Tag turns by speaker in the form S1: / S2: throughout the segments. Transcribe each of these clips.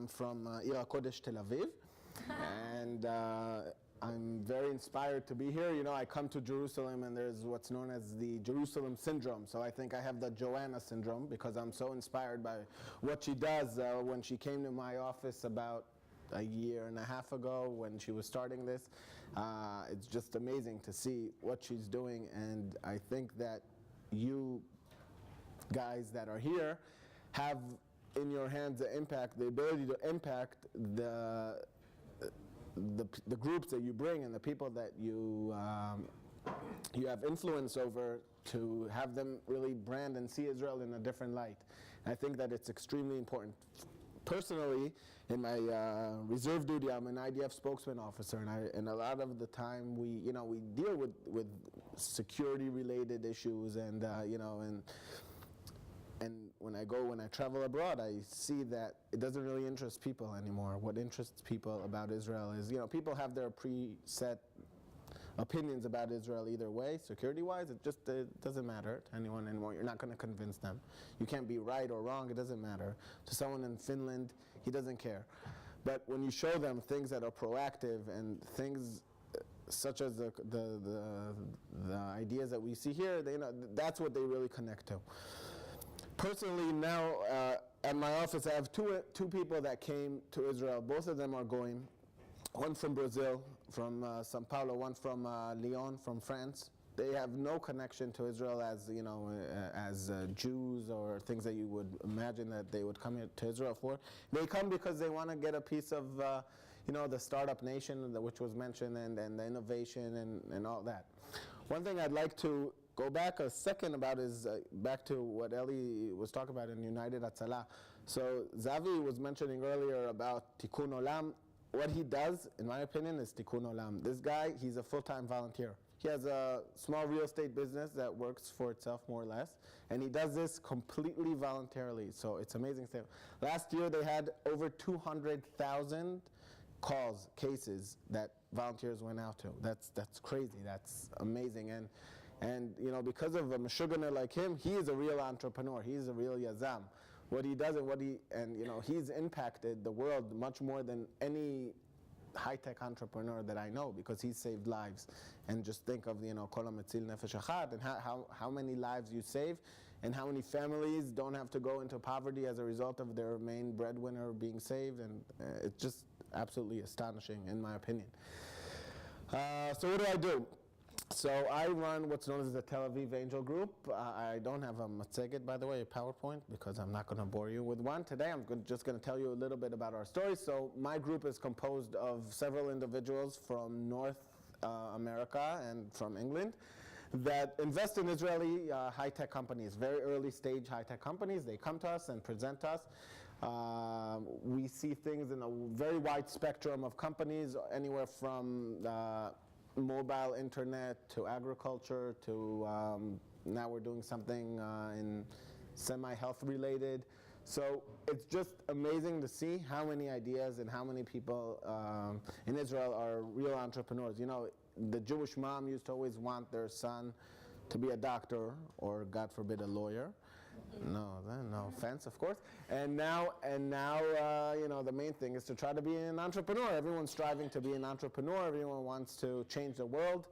S1: I'm from Ir HaKodesh, Tel Aviv, and I'm very inspired to be here. You know, I come to Jerusalem and there's what's known as the Jerusalem syndrome. So I think I have the Joanna syndrome because I'm so inspired by what she does. When she came to my office about a year and a half ago when she was starting this, it's just amazing to see what she's doing. And I think that you guys that are here have in your hands the ability to impact the groups that you bring and the people that you have influence over, to have them really brand and see Israel in a different light. And I think that it's extremely important. Personally, in my reserve duty, I'm an IDF spokesman officer, and a lot of the time we deal with security-related issues, and and when I travel abroad, I see that it doesn't really interest people anymore. What interests people about Israel is, people have their preset opinions about Israel either way, security-wise. It doesn't matter to anyone anymore. You're not going to convince them. You can't be right or wrong. It doesn't matter. To someone in Finland, he doesn't care. But when you show them things that are proactive and things such as the ideas that we see here, that's what they really connect to. Personally, now at my office, I have two people that came to Israel. Both of them are going. One from Brazil, from Sao Paulo. One from Lyon, from France. They have no connection to Israel as Jews or things that you would imagine that they would come here to Israel for. They come because they want to get a piece of the startup nation, which was mentioned, and the innovation and all that. One thing I'd like to go back a second about is back to what Eli was talking about in United Hatzalah. So Zavi was mentioning earlier about Tikkun Olam. What he does, in my opinion, is Tikkun Olam. This guy, he's a full-time volunteer. He has a small real estate business that works for itself, more or less, and he does this completely voluntarily. So it's amazing thing. Last year they had over 200,000 cases that volunteers went out to. That's crazy. That's amazing. And because of a Meshuggah like him, he is a real entrepreneur. He's a real yazam. What he does and he's impacted the world much more than any high-tech entrepreneur that I know, because he saved lives. And just think of Kol HaMetzil Nefesh Echad, and how many lives you save, and how many families don't have to go into poverty as a result of their main breadwinner being saved. And it's just absolutely astonishing, in my opinion. So what do? So I run what's known as the Tel Aviv Angel Group. I don't have a matzeget, by the way, a PowerPoint, because I'm not going to bore you with one. Today I'm just going to tell you a little bit about our story. So my group is composed of several individuals from North America and from England that invest in Israeli high-tech companies, very early stage high-tech companies. They come to us and present us. We see things in a very wide spectrum of companies, anywhere from mobile internet to agriculture to now we're doing something in semi-health related. So it's just amazing to see how many ideas and how many people in Israel are real entrepreneurs. The Jewish mom used to always want their son to be a doctor or, God forbid, a lawyer. No offense, of course. And now, the main thing is to try to be an entrepreneur. Everyone's striving to be an entrepreneur. Everyone wants to change the world.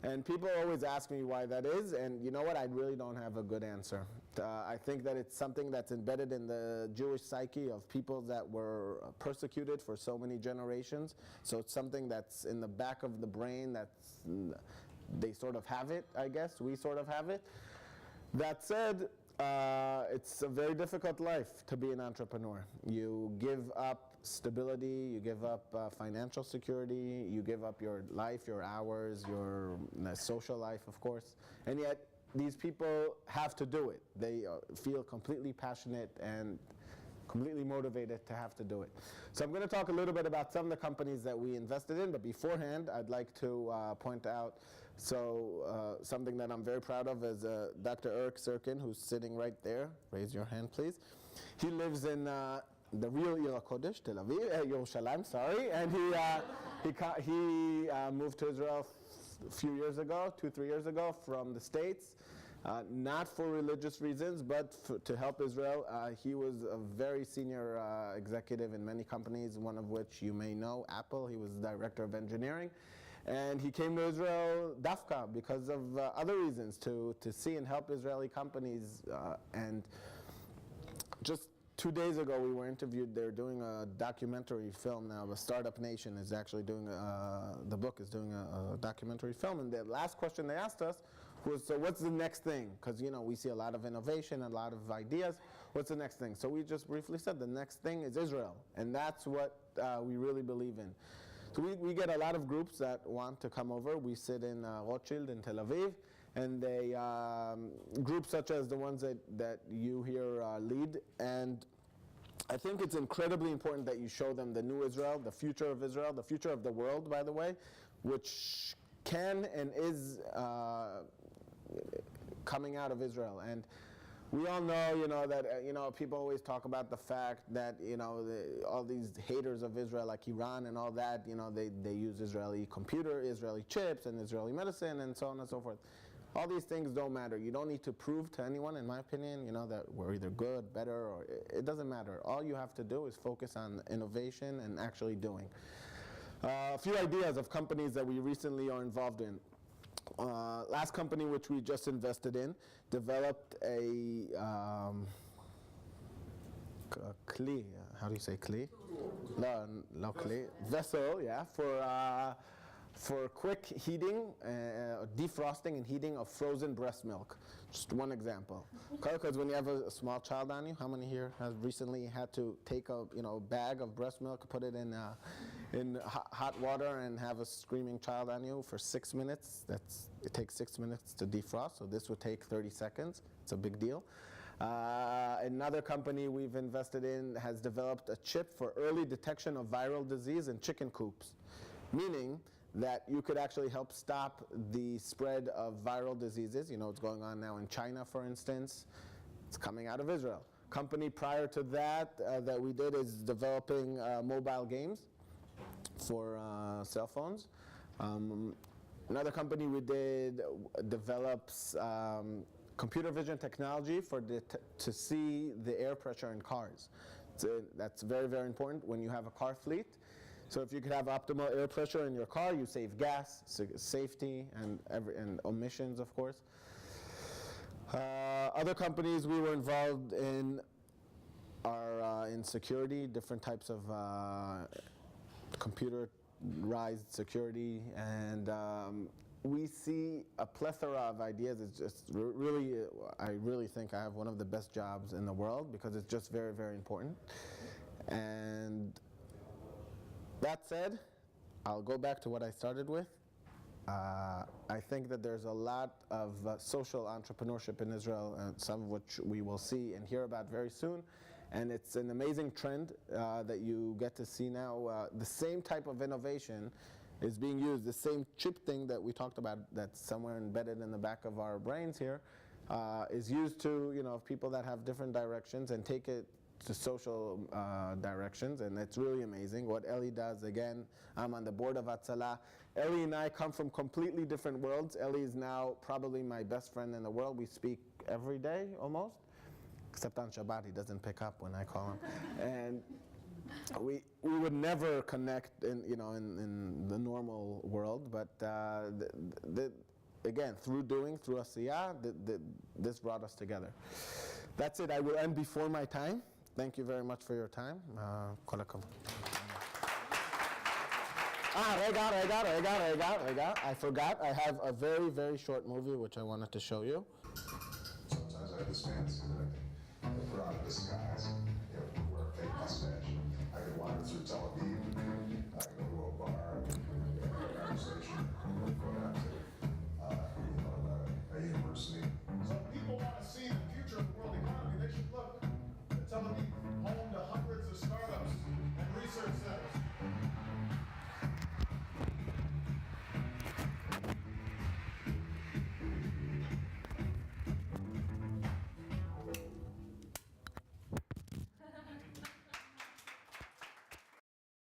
S1: And people always ask me why that is, and you know what? I really don't have a good answer. I think that it's something that's embedded in the Jewish psyche of people that were persecuted for so many generations. So it's something that's in the back of the brain, they sort of have it, I guess. We sort of have it. That said, it's a very difficult life to be an entrepreneur. You give up stability, you give up financial security, you give up your life, your hours, your social life, of course, and yet these people have to do it. They feel completely passionate and completely motivated to have to do it. So I'm going to talk a little bit about some of the companies that we invested in, but beforehand I'd like to point out something that I'm very proud of is Dr. Eric Sirkin, who's sitting right there. Raise your hand, please. He lives in the real Ir HaKodesh, Tel Aviv, Yerushalayim, sorry, and he moved to Israel a few years ago, 2-3 years ago, from the States. not for religious reasons, but to help Israel. He was a very senior executive in many companies, one of which you may know, Apple. He was the director of engineering. And he came to Israel dafka because of other reasons, to see and help Israeli companies. And just 2 days ago, we were interviewed. They're doing a documentary film now. The Startup Nation is actually doing, the book is doing a documentary film. And the last question they asked us was, so what's the next thing? Because, you know, we see a lot of innovation, a lot of ideas. What's the next thing? So we just briefly said the next thing is Israel. And that's what we really believe in. So we get a lot of groups that want to come over. We sit in Rothschild in Tel Aviv. And they, groups such as the ones that you here lead. And I think it's incredibly important that you show them the new Israel, the future of the world, by the way, which can and is coming out of Israel. And we all know, you know, that people always talk about the fact that, you know, all these haters of Israel, like Iran and all that, you know, they use Israeli computer, Israeli chips, and Israeli medicine, and so on and so forth. All these things don't matter. You don't need to prove to anyone, in my opinion, you know, that we're either good, better, or it doesn't matter. All you have to do is focus on innovation and actually doing. A few ideas of companies that we recently are involved in. Last company which we just invested in developed a kli. How do you say kli? No kli. Vessel, yeah, for quick heating, defrosting and heating of frozen breast milk. Just one example. Because when you have a small child on you, how many here have recently had to take a bag of breast milk, put it in hot water, and have a screaming child on you for 6 minutes? It takes 6 minutes to defrost, so this would take 30 seconds. It's a big deal. Another company we've invested in has developed a chip for early detection of viral disease in chicken coops, meaning that you could actually help stop the spread of viral diseases. You know what's going on now in China, for instance. It's coming out of Israel. Company prior to that that we did is developing mobile games for cell phones. Another company we did develops computer vision technology to see the air pressure in cars. That's very, very important when you have a car fleet. So if you could have optimal air pressure in your car, you save gas, safety, and emissions, of course. Other companies we were involved in are in security, different types of computerized security, and we see a plethora of ideas. It's just really, I really think I have one of the best jobs in the world because it's just very, very important. And that said, I'll go back to what I started with. I think that there's a lot of social entrepreneurship in Israel, and some of which we will see and hear about very soon. And it's an amazing trend that you get to see now. The same type of innovation is being used. The same chip thing that we talked about that's somewhere embedded in the back of our brains here is used to, people that have different directions and take it to social directions, and it's really amazing what Eli does. Again, I'm on the board of Hatzalah. Eli and I come from completely different worlds. Eli is now probably my best friend in the world. We speak every day almost, except on Shabbat. He doesn't pick up when I call him. And we would never connect in the normal world, but again, through Asiyah, this brought us together. That's it. I will end before my time. Thank you very much for your time. Kolakom. Rega. I forgot. I have a very, very short movie which I wanted to show you.
S2: Sometimes I have this fantasy that I can put on a disguise.